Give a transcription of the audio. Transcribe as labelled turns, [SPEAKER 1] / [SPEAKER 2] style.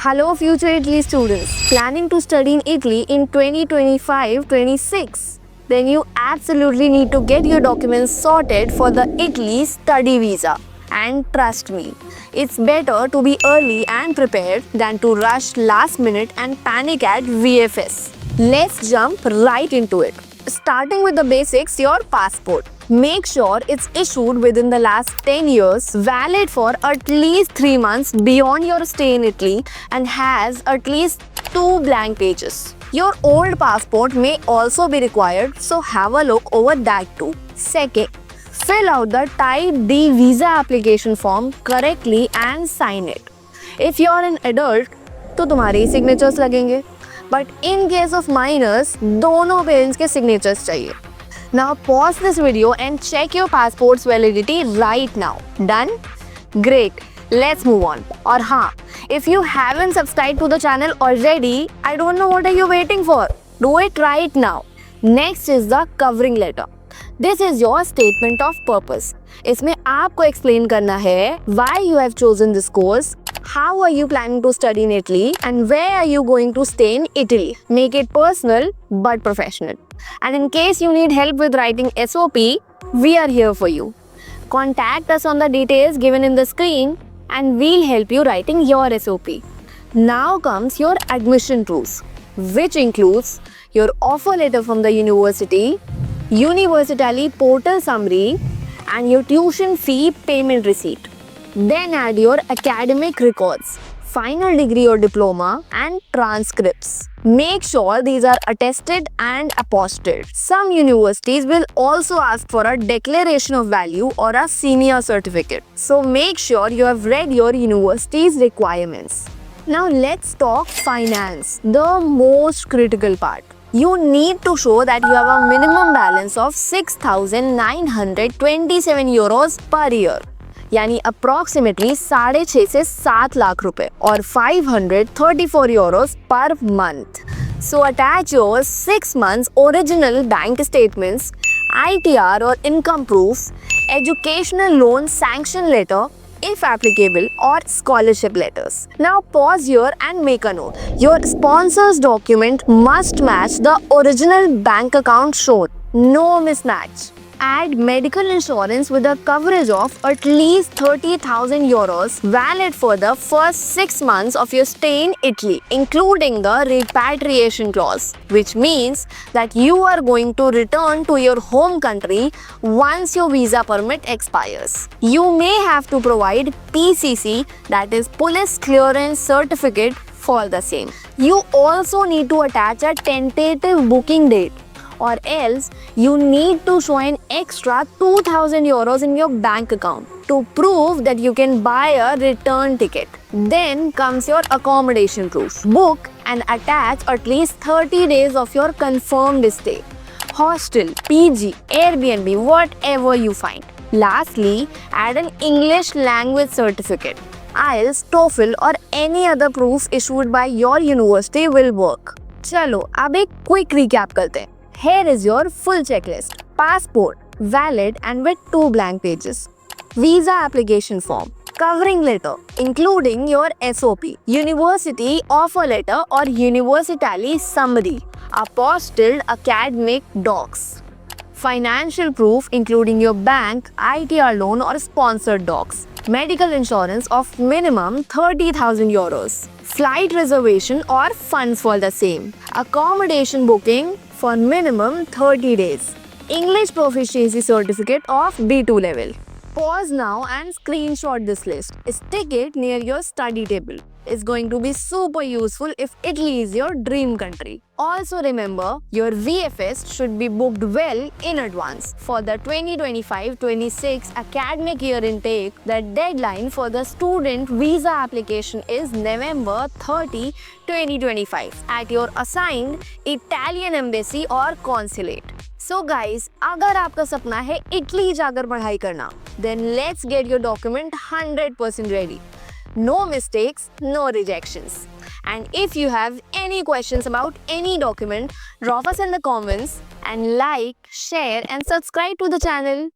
[SPEAKER 1] Hello, future Italy students. Planning to study in Italy in 2025-26? Then you absolutely need to get your documents sorted for the Italy study visa. And trust me, it's better to be early and prepared than to rush last minute and panic at VFS. Let's jump right into it. Starting with the basics, your passport. Make sure it's issued within the last 10 years, valid for at least 3 months beyond your stay in Italy, and has at least 2 blank pages. Your old passport may also be required, so have a look over that too. Second, fill out the Type D visa application form correctly and sign it. If you're an adult, तो तुम्हारे ही signatures लगेंगे. But in case of minors, दोनों parents के signatures चाहिए. Now pause this video and check your passport's validity right now. Done? Great. Let's move on. और हाँ, if you haven't subscribed to the channel already, I don't know what are you waiting for. Do it right now. Next is the covering letter. This is your statement of purpose. इसमें आपको explain करना है why you have chosen this course, how are you planning to study in Italy, and where are you going to stay in Italy. Make it personal but professional. And in case you need help with writing SOP, we are here for you. Contact us on the details given in the screen and we'll help you writing your SOP. Now comes your admission proofs, which includes your offer letter from the university, Universitaly portal summary, and your tuition fee payment receipt. Then add your academic records, final degree or diploma, and transcripts. Make sure these are attested and apostilled. Some universities will also ask for a declaration of value or a senior certificate. So make sure you have read your university's requirements. Now let's talk finance, the most critical part. You need to show that you have a minimum balance of 6,927 euros per year. यानी approximately 6.5 से 7 लाख रुपए और 534 euros per month. So attach your 6 months original bank statements, ITR or income proof, educational loan sanction letter if applicable, or scholarship letters. Now pause here and make a note. Your sponsor's document must match the original bank account shown. No mismatch. Add medical insurance with a coverage of at least 30,000 euros valid for the first 6 months of your stay in Italy, including the repatriation clause, which means that you are going to return to your home country once your visa permit expires. You may have to provide PCC, that is Police Clearance Certificate, for the same. You also need to attach a tentative booking date, or else you need to show an extra 2,000 euros in your bank account to prove that you can buy a return ticket. Then comes your accommodation proof. Book and attach at least 30 days of your confirmed stay. Hostel, PG, Airbnb, whatever you find. Lastly, add an English language certificate. IELTS, TOEFL or any other proof issued by your university will work. चलो अब एक quick recap करते हैं. Here is your full checklist. Passport, valid and with 2 blank pages. Visa application form. Covering letter, including your SOP. University offer letter or Universitaly summary. Apostilled academic docs. Financial proof, including your bank, ITR loan or sponsored docs. Medical insurance of minimum 30,000 euros. Flight reservation or funds for the same. Accommodation booking for minimum 30 days. English proficiency certificate of B2 level. Pause now and screenshot this list. Stick it near your study table. It's going to be super useful if Italy is your dream country. Also remember, your VFS should be booked well in advance. For the 2025-26 academic year intake, the deadline for the student visa application is November 30, 2025 at your assigned Italian embassy or consulate. So guys, अगर आपका सपना है Italy जाकर पढ़ाई करना, then let's get your document 100% ready. No mistakes, no rejections. And if you have any questions about any document, drop us in the comments and like, share and subscribe to the channel.